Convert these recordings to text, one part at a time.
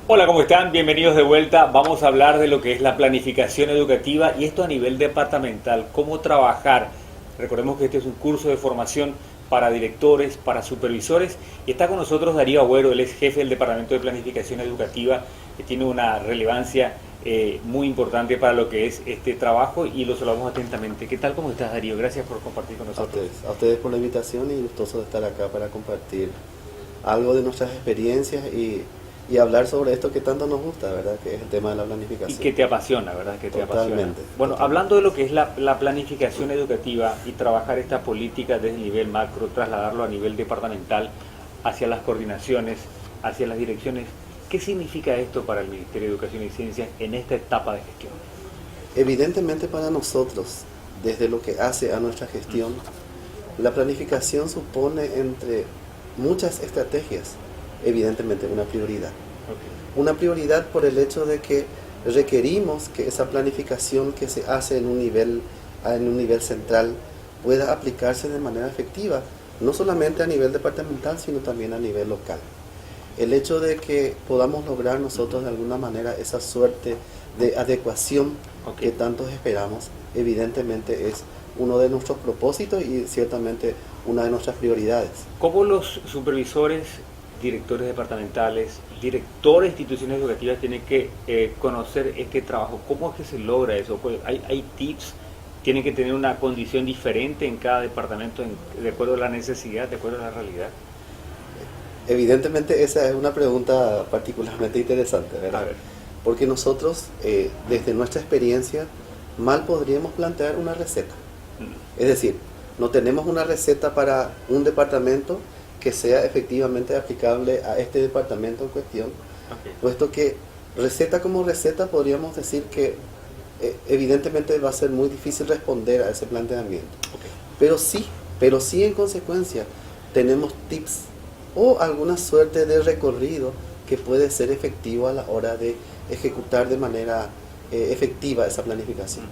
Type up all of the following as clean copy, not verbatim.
Hola, ¿cómo están? Bienvenidos de vuelta. Vamos a hablar de lo que es la planificación educativa y esto a nivel departamental, cómo trabajar. Recordemos que este es un curso de formación para directores, para supervisores y está con nosotros Darío Agüero, él es jefe del Departamento de Planificación Educativa, que tiene una relevancia muy importante para lo que es este trabajo y lo saludamos atentamente. ¿Qué tal? ¿Cómo estás, Darío? Gracias por compartir con nosotros. A ustedes por la invitación y gustoso de estar acá para compartir algo de nuestras experiencias y hablar sobre esto que tanto nos gusta, ¿verdad? Que es el tema de la Y planificación. que te apasiona, ¿verdad? Que te apasiona. Totalmente. Bueno, Totalmente. hablando de lo que es la planificación educativa y trabajar esta política desde el nivel macro, trasladarlo a nivel departamental, hacia las coordinaciones, hacia las direcciones, ¿qué significa esto para el Ministerio de Educación y Ciencia en esta etapa de gestión? Evidentemente para nosotros, desde lo que hace a nuestra gestión, la planificación supone entre muchas estrategias, evidentemente una prioridad. Ok. Una prioridad por el hecho de que requerimos que esa planificación que se hace en un nivel central pueda aplicarse de manera efectiva, no solamente a nivel departamental, sino también a nivel local. El hecho de que podamos lograr nosotros de alguna manera esa suerte de adecuación Ok. que tantos esperamos, evidentemente es uno de nuestros propósitos y ciertamente una de nuestras prioridades. ¿Cómo los supervisores, directores departamentales, directores de instituciones educativas tienen que conocer este trabajo? ¿Cómo es que se logra eso? Pues, ¿hay tips? ¿Tienen que tener una condición diferente en cada departamento de acuerdo a la necesidad, de acuerdo a la realidad? Evidentemente esa es una pregunta particularmente interesante, A ¿verdad? ver. Porque nosotros, desde nuestra experiencia, mal podríamos plantear una receta. Mm. Es decir, no tenemos una receta para un departamento que sea efectivamente aplicable a este departamento en cuestión, Ok. puesto que receta como receta podríamos decir que evidentemente va a ser muy difícil responder a ese planteamiento. Ok. Pero sí, pero sí en consecuencia tenemos tips o alguna suerte de recorrido que puede ser efectivo a la hora de ejecutar de manera efectiva esa planificación.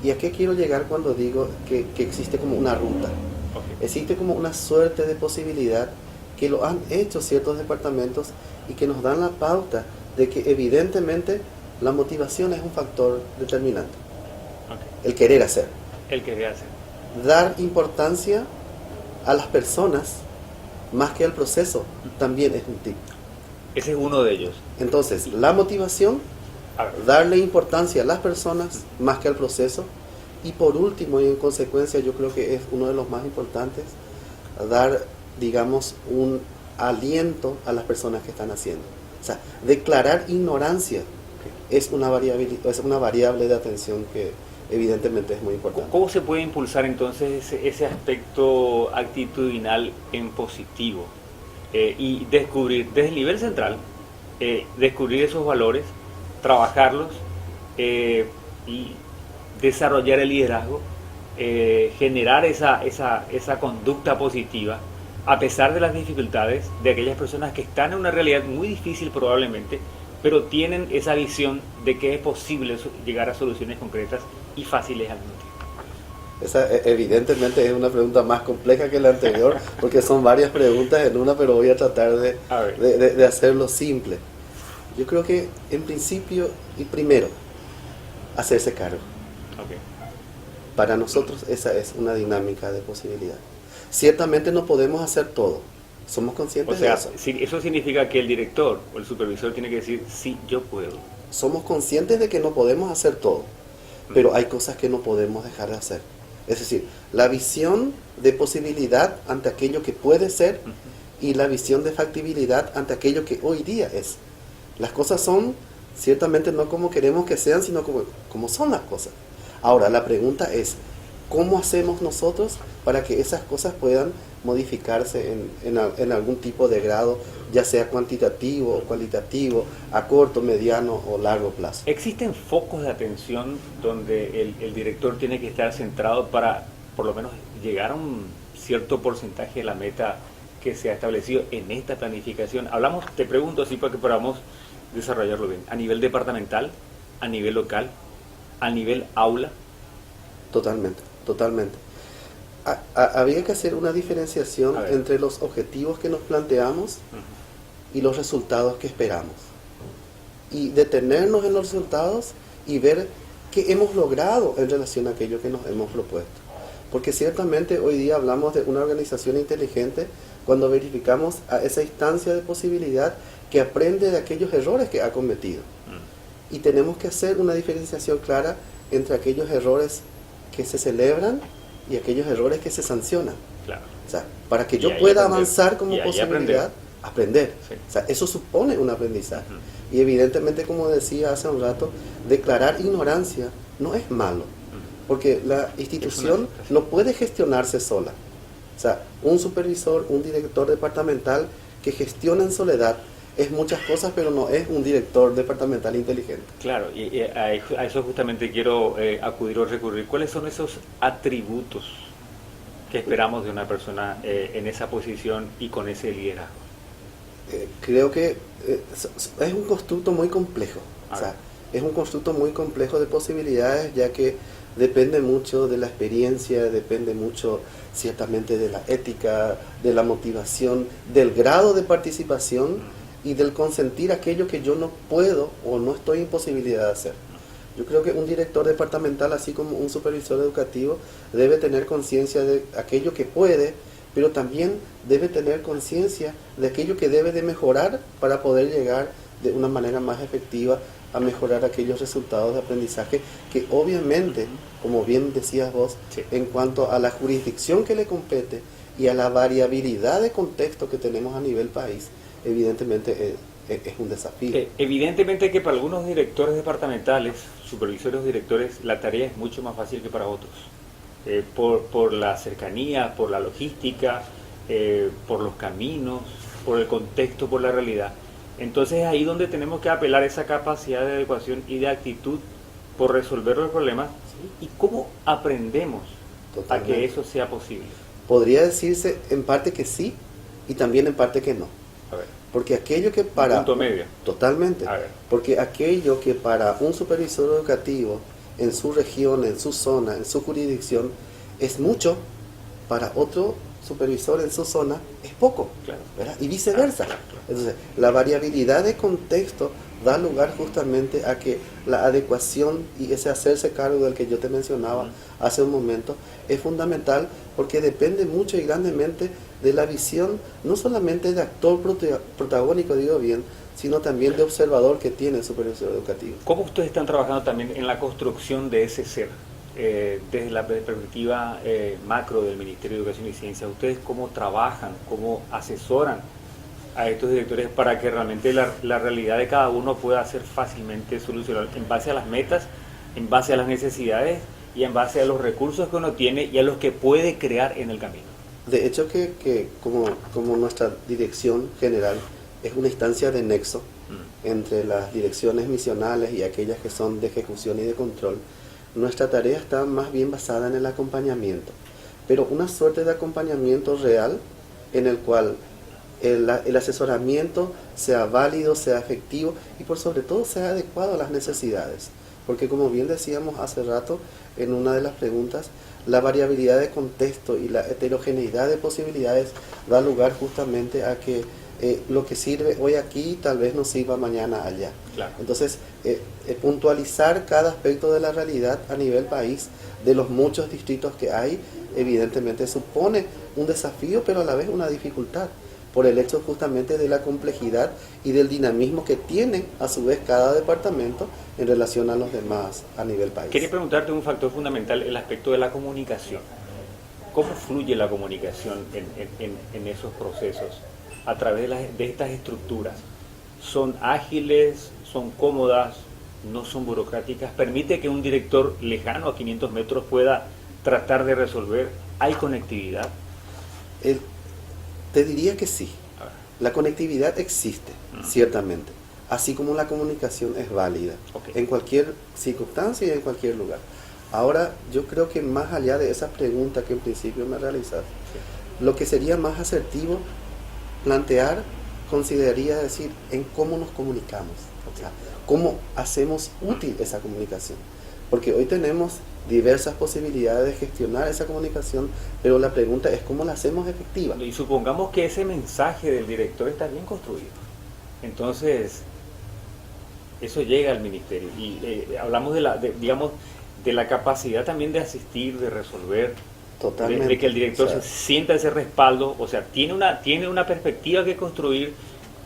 ¿Y a qué quiero llegar cuando digo que existe como una ruta? Ok. Existe como una suerte de posibilidad que lo han hecho ciertos departamentos y que nos dan la pauta de que evidentemente la motivación es un factor determinante. Ok. El querer hacer. El que hace. Dar importancia a las personas más que al proceso también es un tip. Ese es uno de ellos. Entonces, la motivación, A ver. darle importancia a las personas más que al proceso. Y por último, y en consecuencia, yo creo que es uno de los más importantes, dar, digamos, un aliento a las personas que están haciendo. O sea, declarar ignorancia es una variable de atención que evidentemente es muy importante. ¿Cómo se puede impulsar entonces ese aspecto actitudinal en positivo? Y descubrir desde el nivel central, descubrir esos valores, trabajarlos y desarrollar el liderazgo, generar esa conducta positiva, a pesar de las dificultades de aquellas personas que están en una realidad muy difícil probablemente, pero tienen esa visión de que es posible llegar a soluciones concretas y fáciles al mismo tiempo. Esa evidentemente es una pregunta más compleja que la anterior, porque son varias preguntas en una, pero voy a tratar A ver. de hacerlo simple. Yo creo que en principio y primero, hacerse cargo. Okay. Para nosotros esa es una dinámica de posibilidad. Ciertamente no podemos hacer todo, somos O conscientes sea, de eso. eso significa que el director o el supervisor tiene que decir, sí, yo puedo. Somos conscientes de que no podemos hacer todo, pero hay cosas que no podemos dejar de hacer. Es decir, la visión de posibilidad ante aquello que puede ser y la visión de factibilidad ante aquello que hoy día es. Las cosas son ciertamente no como queremos que sean, sino como son las cosas. Ahora, la pregunta es, ¿cómo hacemos nosotros para que esas cosas puedan modificarse en algún tipo de grado, ya sea cuantitativo o cualitativo, a corto, mediano o largo plazo? ¿Existen focos de atención donde el director tiene que estar centrado para, por lo menos, llegar a un cierto porcentaje de la meta que se ha establecido en esta planificación? Hablamos, te pregunto así para que podamos desarrollarlo bien, a nivel departamental, a nivel local, a nivel aula. Totalmente, totalmente. Habría que hacer una diferenciación entre los objetivos que nos planteamos y los resultados que esperamos. y detenernos en los resultados y ver qué hemos logrado en relación a aquello que nos hemos propuesto. Porque ciertamente hoy día hablamos de una organización inteligente cuando verificamos a esa instancia de posibilidad que aprende de aquellos errores que ha cometido. Y tenemos que hacer una diferenciación clara entre aquellos errores que se celebran y aquellos errores que se sancionan. Claro. O sea, para que yo pueda avanzar como posibilidad, aprender. Sí. O sea, eso supone un aprendizaje. Y evidentemente, como decía hace un rato, declarar ignorancia no es malo, porque la institución no puede gestionarse sola. O sea, un supervisor, un director departamental que gestiona en soledad es muchas cosas, pero no es un director departamental inteligente. Claro, y a eso justamente quiero acudir o recurrir. ¿Cuáles son esos atributos que esperamos de una persona en esa posición y con ese liderazgo? Creo que es un constructo muy complejo. O sea, es un constructo muy complejo de posibilidades, ya que depende mucho de la experiencia, depende mucho ciertamente de la ética, de la motivación, del grado de participación y del consentir aquello que yo no puedo o no estoy en posibilidad de hacer. Yo creo que un director departamental, así como un supervisor educativo, debe tener conciencia de aquello que puede, pero también debe tener conciencia de aquello que debe de mejorar para poder llegar de una manera más efectiva a mejorar aquellos resultados de aprendizaje que obviamente, como bien decías vos, sí, en cuanto a la jurisdicción que le compete y a la variabilidad de contexto que tenemos a nivel país, evidentemente es un desafío. Evidentemente que para algunos directores departamentales, supervisores o directores, la tarea es mucho más fácil que para otros. Por la cercanía, por la logística, por los caminos, por el contexto, por la realidad. Entonces es ahí donde tenemos que apelar esa capacidad de adecuación y de actitud por resolver los problemas. ¿Y cómo aprendemos a que eso sea posible? Podría decirse en parte que sí y también en parte que no. A ver. Porque aquello que para... Punto medio. Totalmente. A ver. Porque aquello que para un supervisor educativo en su región, en su zona, en su jurisdicción, es mucho, para otro supervisor en su zona es poco, claro, ¿verdad? Y viceversa. Claro. Entonces, la variabilidad de contexto da lugar justamente a que la adecuación y ese hacerse cargo del que yo te mencionaba hace un momento es fundamental, porque depende mucho y grandemente de la visión, no solamente de actor protagónico, digo bien, sino también de observador que tiene el supervisor educativo. ¿Cómo ustedes están trabajando también en la construcción de ese ser? Desde la perspectiva macro del Ministerio de Educación y Ciencia, ¿ustedes cómo trabajan, cómo asesoran a estos directores para que realmente la realidad de cada uno pueda ser fácilmente solucionada en base a las metas, en base a las necesidades y en base a los recursos que uno tiene y a los que puede crear en el camino? De hecho que como nuestra dirección general es una instancia de nexo entre las direcciones misionales y aquellas que son de ejecución y de control, nuestra tarea está más bien basada en el acompañamiento, pero una suerte de acompañamiento real en el cual el asesoramiento sea válido, sea efectivo y por sobre todo sea adecuado a las necesidades. Porque como bien decíamos hace rato en una de las preguntas, la variabilidad de contexto y la heterogeneidad de posibilidades da lugar justamente a que lo que sirve hoy aquí tal vez no sirva mañana allá. Claro. Entonces, puntualizar cada aspecto de la realidad a nivel país, de los muchos distritos que hay, evidentemente supone un desafío, pero a la vez una dificultad, por el hecho justamente de la complejidad y del dinamismo que tiene a su vez cada departamento en relación a los demás a nivel país. Quería preguntarte un factor fundamental, el aspecto de la comunicación. ¿Cómo fluye la comunicación en esos procesos a través de estas estructuras? ¿Son ágiles, son cómodas, no son burocráticas? ¿Permite que un director lejano a 500 metros pueda tratar de resolver? ¿Hay conectividad? Te diría que sí. La conectividad existe, ciertamente, así como la comunicación es válida, en cualquier circunstancia y en cualquier lugar. Ahora, yo creo que más allá de esa pregunta que en principio me realizaste, lo que sería más asertivo plantear, consideraría decir, en cómo nos comunicamos, o sea, cómo hacemos útil esa comunicación. Porque hoy tenemos diversas posibilidades de gestionar esa comunicación, pero la pregunta es cómo la hacemos efectiva. Y supongamos que ese mensaje del director está bien construido. Entonces, eso llega al ministerio. Y hablamos digamos, de la capacidad también de asistir, de resolver, Totalmente. de que el director O sea, se sienta ese respaldo, o sea, tiene una perspectiva que construir,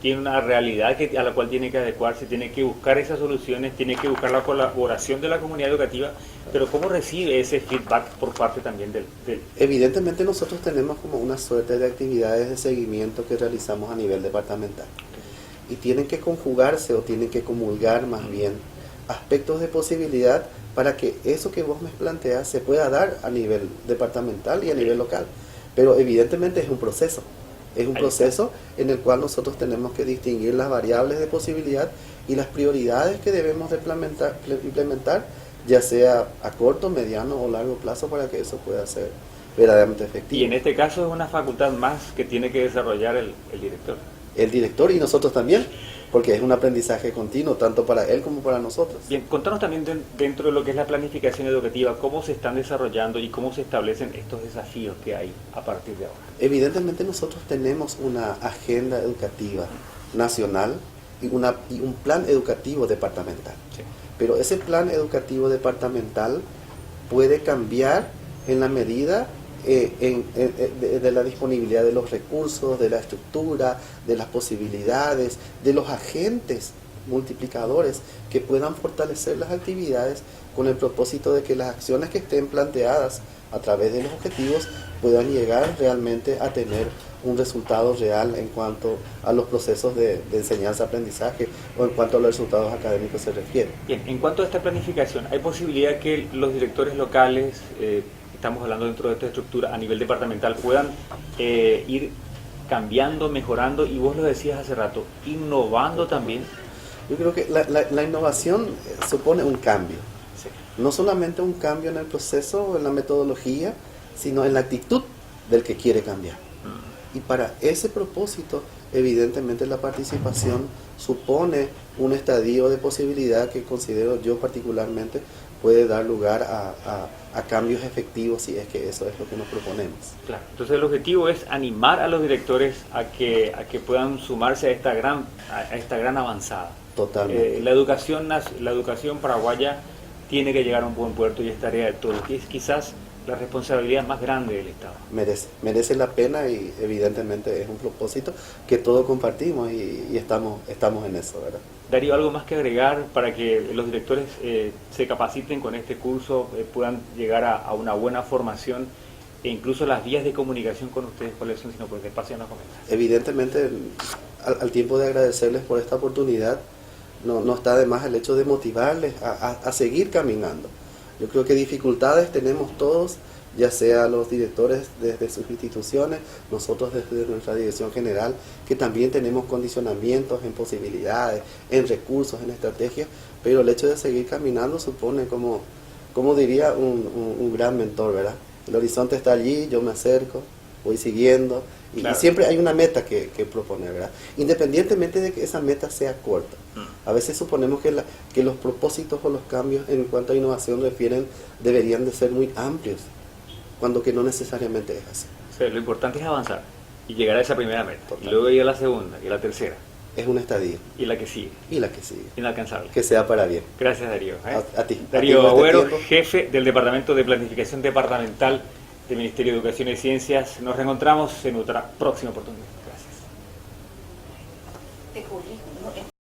tiene una realidad a la cual tiene que adecuarse, tiene que buscar esas soluciones, tiene que buscar la colaboración de la comunidad educativa, pero ¿cómo recibe ese feedback por parte también del... Evidentemente nosotros tenemos como una suerte de actividades de seguimiento que realizamos a nivel departamental. Y tienen que conjugarse o tienen que comulgar más bien aspectos de posibilidad para que eso que vos me planteas se pueda dar a nivel departamental y a nivel local. Pero evidentemente es un proceso. Es un proceso en el cual nosotros tenemos que distinguir las variables de posibilidad y las prioridades que debemos de implementar, ya sea a corto, mediano o largo plazo, para que eso pueda ser verdaderamente efectivo. Y en este caso es una facultad más que tiene que desarrollar el director. El director y nosotros también, porque es un aprendizaje continuo, tanto para él como para nosotros. Bien, contanos también dentro de lo que es la planificación educativa, cómo se están desarrollando y cómo se establecen estos desafíos que hay a partir de ahora. Evidentemente nosotros tenemos una agenda educativa nacional y un plan educativo departamental. Sí. Pero ese plan educativo departamental puede cambiar en la medida de la disponibilidad de los recursos, de la estructura, de las posibilidades, de los agentes multiplicadores que puedan fortalecer las actividades con el propósito de que las acciones que estén planteadas a través de los objetivos puedan llegar realmente a tener un resultado real en cuanto a los procesos de enseñanza-aprendizaje o en cuanto a los resultados académicos se refiere. Bien, en cuanto a esta planificación, ¿hay posibilidad que los directores locales, estamos hablando dentro de esta estructura a nivel departamental, puedan ir cambiando, mejorando, y vos lo decías hace rato, innovando también? Yo creo que la innovación supone un cambio. Sí. No solamente un cambio en el proceso o en la metodología, sino en la actitud del que quiere cambiar. Y para ese propósito, evidentemente la participación supone un estadio de posibilidad que considero yo particularmente puede dar lugar a cambios efectivos, si es que eso es lo que nos proponemos. Claro. Entonces el objetivo es animar a los directores a que puedan sumarse a esta gran avanzada. Totalmente. La educación paraguaya tiene que llegar a un buen puerto y es tarea de todos, que es quizás la responsabilidad más grande del Estado. Merece la pena y evidentemente es un propósito que todos compartimos y estamos en eso, ¿verdad? Darío, ¿algo más que agregar para que los directores se capaciten con este curso, puedan llegar a una buena formación e incluso las vías de comunicación con ustedes, cuáles son, sino por qué espacio nos comentas? Evidentemente, al tiempo de agradecerles por esta oportunidad, no está de más el hecho de motivarles a seguir caminando. Yo creo que dificultades tenemos todos, ya sea los directores desde sus instituciones, nosotros desde nuestra dirección general, que también tenemos condicionamientos en posibilidades, en recursos, en estrategias, pero el hecho de seguir caminando supone, como diría un gran mentor, ¿verdad? El horizonte está allí, yo me acerco, voy siguiendo, y, claro, y siempre hay una meta que proponer, ¿verdad? Independientemente de que esa meta sea corta. A veces suponemos que los propósitos o los cambios en cuanto a innovación deberían de ser muy amplios, cuando que no necesariamente es así. O sea, lo importante es avanzar y llegar a esa primera meta. Total. Y luego ir a la segunda y a la tercera. Es un estadio. Y la que sigue. Y la que sigue. Inalcanzable. Que sea para bien. Gracias, Darío. A ti. Darío a ti Agüero, jefe del Departamento de Planificación Departamental del Ministerio de Educación y Ciencias. Nos reencontramos en otra próxima oportunidad.